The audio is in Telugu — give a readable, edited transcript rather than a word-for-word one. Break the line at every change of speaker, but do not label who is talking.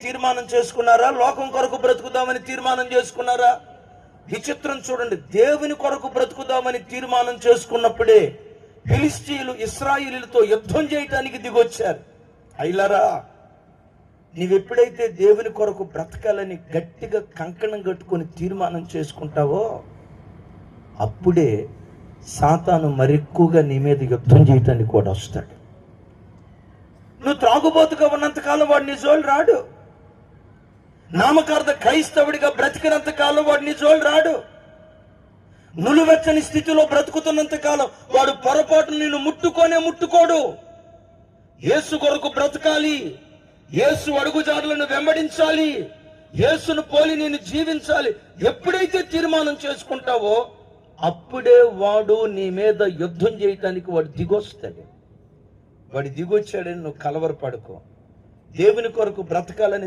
తీర్మానం చేసుకున్నారా? లోకం కొరకు బ్రతుకుదామని తీర్మానం చేసుకున్నారా? విచిత్రం చూడండి, దేవుని కొరకు బ్రతుకుదామని తీర్మానం చేసుకున్నప్పుడే ఫిలిష్తీయులు ఇశ్రాయేలీయులతో యుద్ధం చేయటానికి దిగొచ్చారు. అయిలరా, నీవెప్పుడైతే దేవుని కొరకు బ్రతకాలని గట్టిగా కంకణం కట్టుకొని తీర్మానం చేసుకుంటావో అప్పుడే సాతాను మరెక్కువగా నీ మీద యుద్ధం చేయటానికి కూడా వస్తాడు. నువ్వు త్రాగుబోతుగా ఉన్నంతకాలం వాడు నీ జోలు రాడు. నామకార్థ క్రైస్తవుడిగా బ్రతికినంత కాలం వాడు నీ జోలు రాడు. నులువెచ్చని స్థితిలో బ్రతుకుతున్నంత కాలం వాడు పొరపాటు నిన్ను ముట్టుకోడు. యేసు కొరకు బ్రతకాలి, యేసు అడుగుజాడలను వెంబడించాలి, యేసును పోలి నేను జీవించాలి ఎప్పుడైతే తీర్మానం చేసుకుంటావో అప్పుడే వాడు నీ మీద యుద్ధం చేయటానికి వాడు దిగొస్తాడు. వాడు దిగొచ్చాడని నువ్వు కలవరపడుకో. దేవుని కొరకు బ్రతకాలని